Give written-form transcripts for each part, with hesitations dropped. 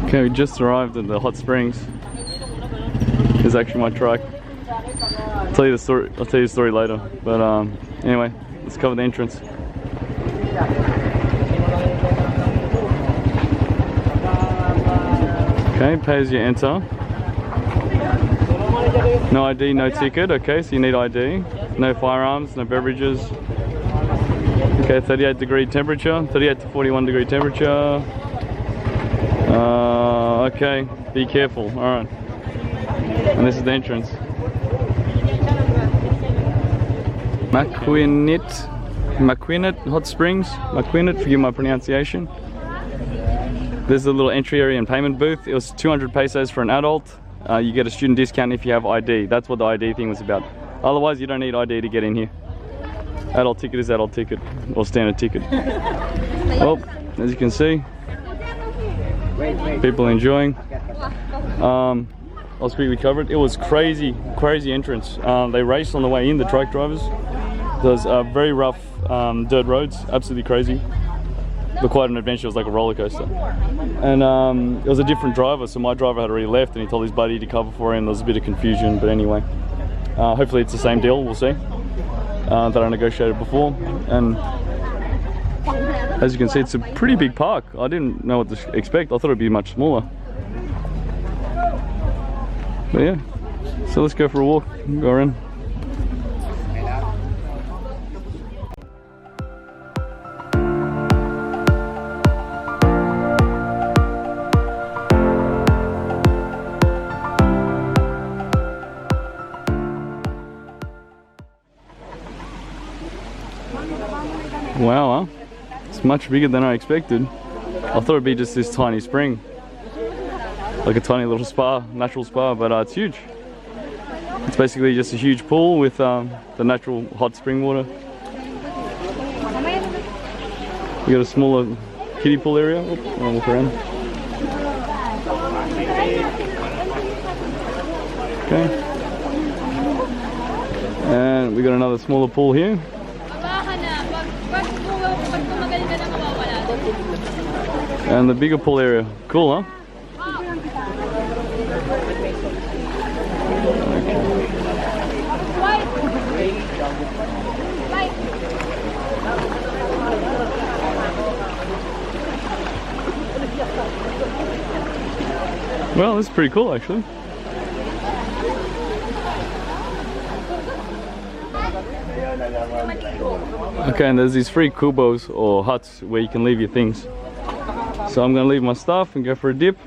Okay, we just arrived at the hot springs. Here's actually my trike. I'll tell you the story later. But anyway, let's cover the entrance. Okay, pay as you enter. No ID, no ticket. Okay, so you need ID. No firearms, no beverages. Okay, 38-degree temperature, 38 to 41-degree temperature. Okay, be careful. All right. And this is the entrance. Maquinit Hot Springs. Maquinit, forgive my pronunciation. This is a little entry area and payment booth. It was 200 pesos for an adult. You get a student discount if you have ID. That's what the ID thing was about. Otherwise, you don't need ID to get in here. Adult ticket is adult ticket, or standard ticket. Well, as you can see, people enjoying. I'll quickly cover it. It was crazy entrance. They raced on the way in, the trike drivers. There's very rough dirt roads, absolutely crazy. But quite an adventure. It was like a roller coaster. And it was a different driver, so my driver had already left and he told his buddy to cover for him. There was a bit of confusion, but anyway. Hopefully it's the same deal, we'll see. That I negotiated before. And as you can see, it's a pretty big park. I didn't know what to expect. I thought it'd be much smaller. But yeah, so let's go for a walk, go around. Wow, huh? It's much bigger than I expected. I thought it'd be just this tiny spring. Like a tiny little spa, natural spa, but it's huge. It's basically just a huge pool with the natural hot spring water. We got a smaller kiddie pool area. Oop, I'll look around. Okay. And we got another smaller pool here. And the bigger pool area. Cool, huh? Well, this is pretty cool actually. Okay, and there's these free kubos or huts where you can leave your things. So I'm gonna leave my stuff and go for a dip.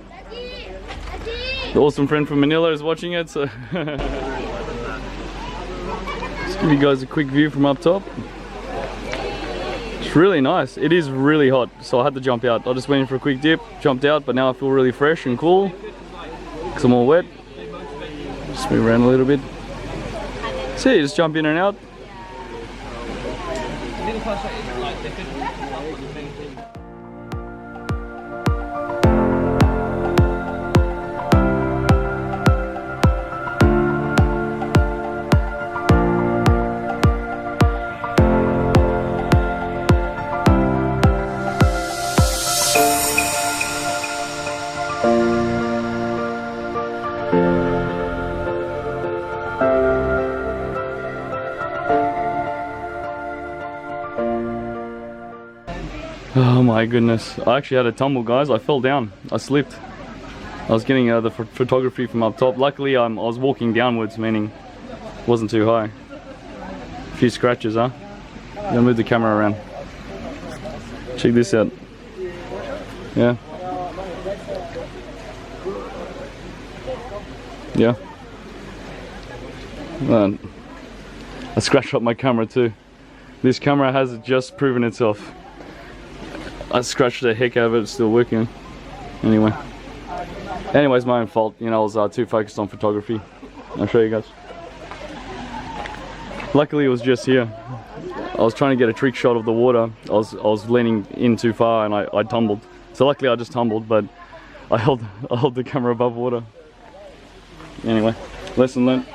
The awesome friend from Manila is watching it, so just give you guys a quick view from up top. It's really nice. It is really hot, so I had to jump out. I just went in for a quick dip, jumped out, but now I feel really fresh and cool because I'm all wet. Just move around a little bit. See, just jump in and out. Oh my goodness, I actually had a tumble, guys. I fell down, I slipped. I was getting the photography from up top. Luckily I was walking downwards, meaning it wasn't too high. A few scratches, huh? I'm gonna move the camera around. Check this out. Yeah. Yeah. I scratched up my camera too. This camera has just proven itself. I scratched the heck out of it, it's still working. Anyways, my own fault. You know, I was too focused on photography. I'll show you guys. Luckily it was just here. I was trying to get a trick shot of the water. I was leaning in too far and I tumbled. So luckily I just tumbled, but I held the camera above water. Anyway, lesson learned.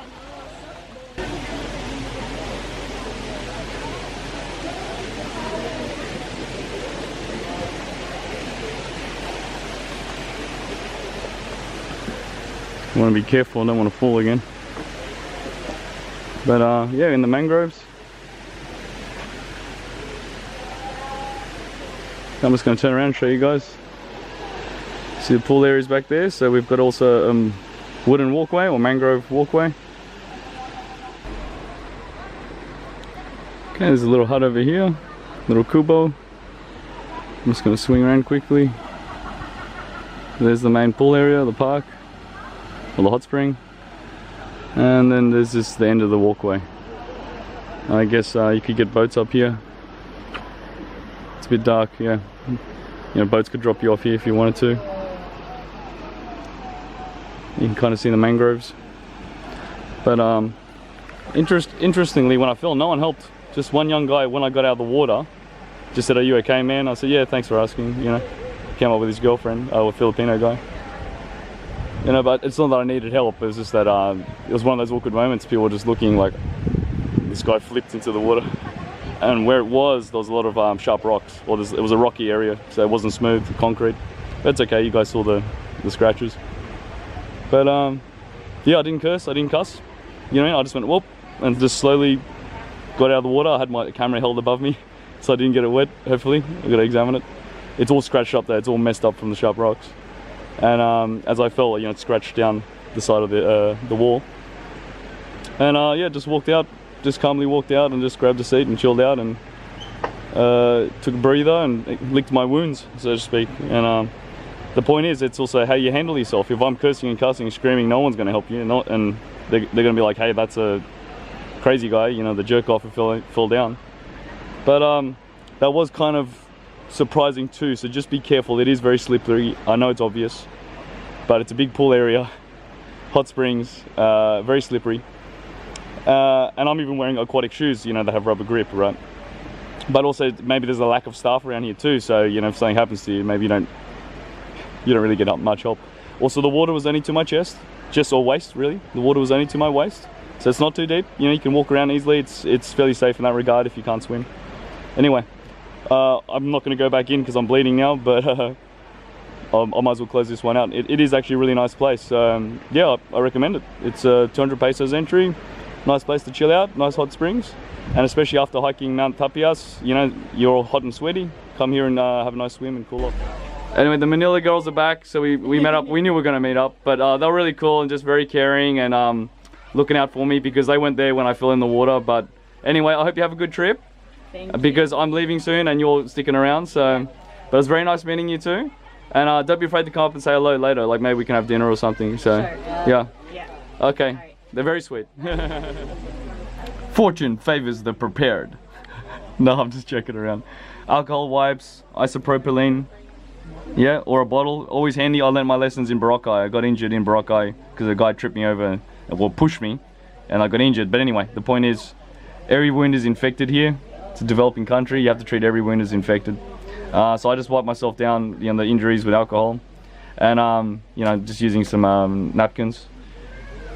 You want to be careful, I don't want to fall again. But yeah, in the mangroves. I'm just going to turn around and show you guys. See the pool areas back there, so we've got also wooden walkway or mangrove walkway. Okay, there's a little hut over here, little kubo. I'm just going to swing around quickly. There's the main pool area, the park, or the hot spring. And then there's just the end of the walkway. I guess you could get boats up here. It's a bit dark, yeah. You know, boats could drop you off here if you wanted to. You can kind of see the mangroves. But interestingly, when I fell, no one helped. Just one young guy, when I got out of the water, just said, "Are you okay, man?" I said, "Yeah, thanks for asking." You know, came up with his girlfriend, a Filipino guy. You know, but it's not that I needed help. It was just that it was one of those awkward moments. People were just looking like this guy flipped into the water, and where it was, there was a lot of sharp rocks. Or it was a rocky area, so it wasn't smooth concrete. That's okay. You guys saw the scratches. But yeah, I didn't curse. I didn't cuss. You know, I just went whoop and just slowly got out of the water. I had my camera held above me, so I didn't get it wet. Hopefully, I got to examine it. It's all scratched up there. It's all messed up from the sharp rocks. And as I fell, you know, it scratched down the side of the wall. And yeah, just walked out, just calmly walked out and just grabbed a seat and chilled out and took a breather and licked my wounds, so to speak. And the point is, it's also how you handle yourself. If I'm cursing and cussing and screaming, no one's going to help you. And they're going to be like, "Hey, that's a crazy guy, you know, the jerk off who fell down." But that was kind of surprising too, so just be careful. It is very slippery. I know it's obvious, but it's a big pool area, hot springs, very slippery. And I'm even wearing aquatic shoes, you know, that have rubber grip, right? But also maybe there's a lack of staff around here too, so you know, if something happens to you, maybe you don't really get much help. Also, the water was only to my chest, or waist really. The water was only to my waist, so it's not too deep. You know, you can walk around easily. It's fairly safe in that regard if you can't swim. Anyway, I'm not going to go back in because I'm bleeding now, but I might as well close this one out. It is actually a really nice place. Yeah, I recommend it. It's 200 pesos entry, nice place to chill out, nice hot springs, and especially after hiking Mount Tapias, you know, you're all hot and sweaty, come here and have a nice swim and cool off. Anyway, the Manila girls are back, so we met up. We knew we were going to meet up, but they were really cool and just very caring and looking out for me because they weren't there when I fell in the water. But anyway, I hope you have a good trip. Because I'm leaving soon and you're sticking around, so but it's very nice meeting you too, and don't be afraid to come up and say hello later, like maybe we can have dinner or something. So sure. Yeah, okay, right. They're very sweet. Fortune favors the prepared. No, I'm just joking around. Alcohol wipes, isopropylene, yeah, or a bottle, always handy. I learned my lessons in Boracay. I got injured in Boracay because a guy tripped me over, well, pushed me, and I got injured. But anyway, the point is, every wound is infected here. It's a developing country, you have to treat every wound as infected. So I just wiped myself down, you know, the injuries with alcohol, and you know, just using some napkins,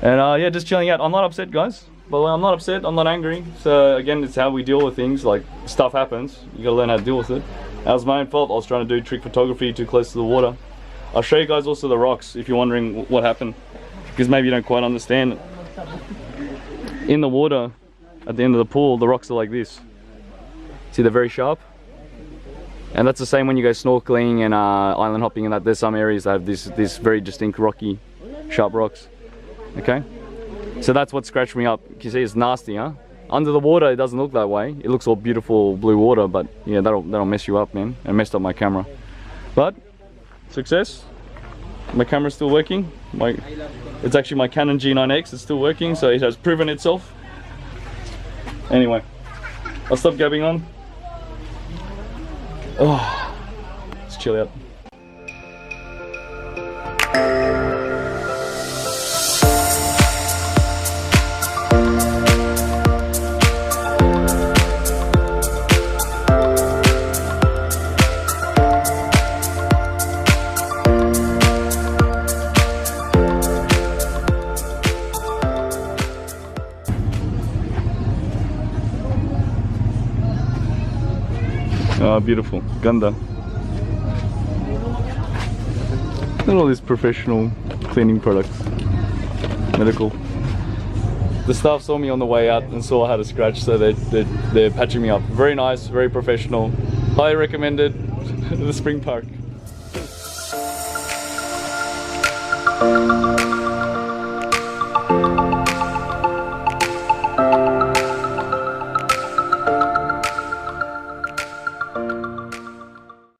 and yeah, just chilling out. I'm not upset, guys. But I'm not upset, I'm not angry. So again, it's how we deal with things. Like, stuff happens, you gotta learn how to deal with it. That was my own fault. I was trying to do trick photography too close to the water. I'll show you guys also the rocks if you're wondering what happened, because maybe you don't quite understand. In the water at the end of the pool, the rocks are like this. See, they're very sharp, and that's the same when you go snorkeling and island hopping and that. There's some areas that have this very distinct rocky, sharp rocks. Okay, so that's what scratched me up. You see, it's nasty, huh? Under the water, it doesn't look that way. It looks all beautiful blue water, but yeah, that'll mess you up, man, and messed up my camera. But success. My camera's still working. It's actually my Canon G9X. It's still working, so it has proven itself. Anyway, I'll stop gabbing on. Oh, let's chill out. Oh, beautiful. Ganda. Look at all these professional cleaning products. medical. The staff saw me on the way out and saw I had a scratch, so they're patching me up. Very nice, very professional. Highly recommended. The spring park.